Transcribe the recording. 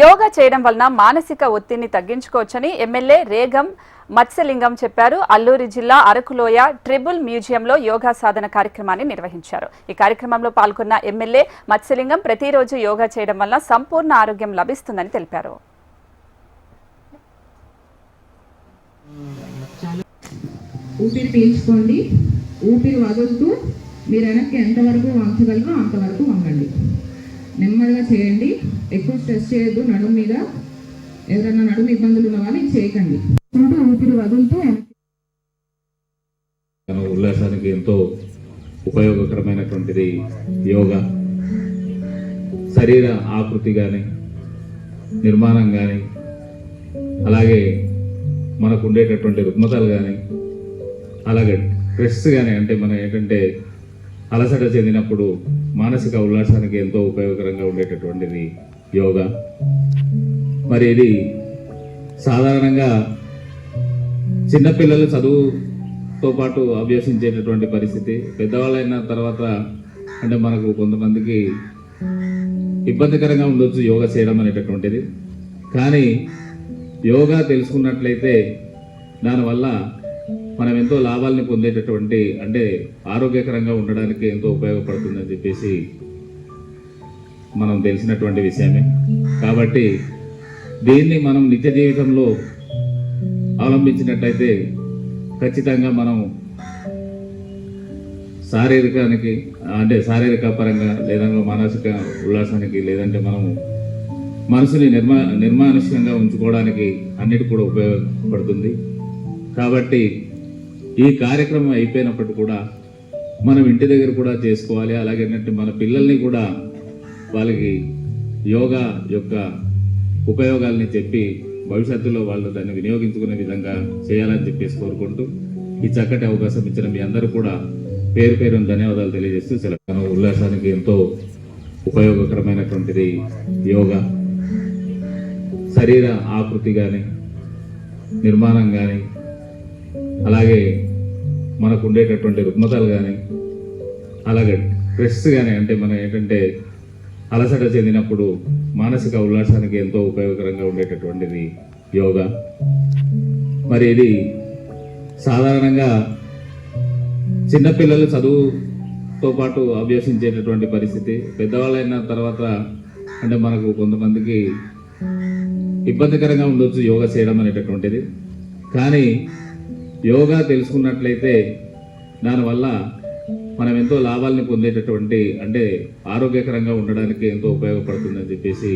యోగా చేయడం వలన మానసిక ఒత్తిడిని తగ్గించుకోవచ్చని ఎమ్మెల్యే రేగం మత్స్యలింగం చెప్పారు. అల్లూరి జిల్లా అరకులోయ ట్రిబుల్ మ్యూజియంలో యోగా సాధన కార్యక్రమాన్ని నిర్వహించారు. ఈ కార్యక్రమంలో పాల్గొన్న ఎమ్మెల్యే మత్స్యలింగం ప్రతిరోజు యోగా చేయడం వలన సంపూర్ణ ఆరోగ్యం లభిస్తుందని తెలిపారు. ఊపిరి పీల్చుకోండి, ఊపిరి వదులుతూ మీరు వెనక్కి ఎంతవరకు వంచగలరో అంతవరకు వంగండి. నెమ్మదిగా చేయండి, ఎక్కువ స్ట్రెస్ చేయొద్దు. నడుము మీద ఎవరైనా నడుము ఇబ్బందులు ఉన్న వాళ్ళు చేయకండి. ఊపిరి వదులుతూ ఉల్లాసానికి ఎంతో ఉపయోగకరమైనటువంటిది యోగా. శరీర ఆకృతి కానీ నిర్మాణం కానీ అలాగే మనకు ఉండేటటువంటి రుగ్మతలు కానీ అలాగే స్ట్రెస్ కానీ అంటే మనం ఏంటంటే అలసట చెందినప్పుడు మానసిక ఉల్లాసానికి ఎంతో ఉపయోగకరంగా ఉండేటటువంటిది యోగా. మరి ఇది సాధారణంగా చిన్నపిల్లలు చదువుతో పాటు అభ్యసించేటటువంటి పరిస్థితి. పెద్దవాళ్ళైన తర్వాత అంటే మనకు కొంతమందికి ఇబ్బందికరంగా ఉండొచ్చు యోగా చేయడం అనేటటువంటిది. కానీ యోగా తెలుసుకున్నట్లయితే దానివల్ల మనం ఎంతో లాభాలని పొందేటటువంటి అంటే ఆరోగ్యకరంగా ఉండడానికి ఎంతో ఉపయోగపడుతుందని చెప్పేసి మనం తెలిసినటువంటి విషయమే. కాబట్టి దీన్ని మనం నిత్య జీవితంలో అవలంబించినట్లయితే ఖచ్చితంగా మనం శారీరకానికి అంటే శారీరక పరంగా లేదా మానసిక ఉల్లాసానికి లేదంటే మనం మనసుని నిర్మానుష్యంగా ఉంచుకోవడానికి అన్నిటి కూడా ఉపయోగపడుతుంది. కాబట్టి ఈ కార్యక్రమం అయిపోయినప్పటికీ కూడా మనం ఇంటి దగ్గర కూడా చేసుకోవాలి. అలాగే మన పిల్లల్ని కూడా వాళ్ళకి యోగా యొక్క ఉపయోగాల్ని చెప్పి భవిష్యత్తులో వాళ్ళు దాన్ని వినియోగించుకునే విధంగా చేయాలని చెప్పేసి కోరుకుంటూ ఈ చక్కటి అవకాశం ఇచ్చిన మీ అందరూ కూడా పేరు పేరున ధన్యవాదాలు తెలియజేస్తూ సెలవు. ఉల్లాసానికి ఎంతో ఉపయోగకరమైనటువంటిది యోగా. శరీర ఆకృతి కానీ నిర్మాణం కానీ అలాగే మనకు ఉండేటటువంటి రుగ్మతలు కానీ అలాగే స్ట్రెస్ కానీ అంటే మనం ఏంటంటే అలసట చెందినప్పుడు మానసిక ఉల్లాసానికి ఎంతో ఉపయోగకరంగా ఉండేటటువంటిది యోగా. మరి ఇది సాధారణంగా చిన్నపిల్లలు చదువుతో పాటు అభ్యసించేటటువంటి పరిస్థితి. పెద్దవాళ్ళైన తర్వాత అంటే మనకు కొంతమందికి ఇబ్బందికరంగా ఉండొచ్చు యోగా చేయడం అనేటటువంటిది. కానీ యోగా తెలుసుకున్నట్లయితే దానివల్ల మనం ఎంతో లాభాలని పొందేటటువంటి అంటే ఆరోగ్యకరంగా ఉండడానికి ఎంతో ఉపయోగపడుతుందని చెప్పేసి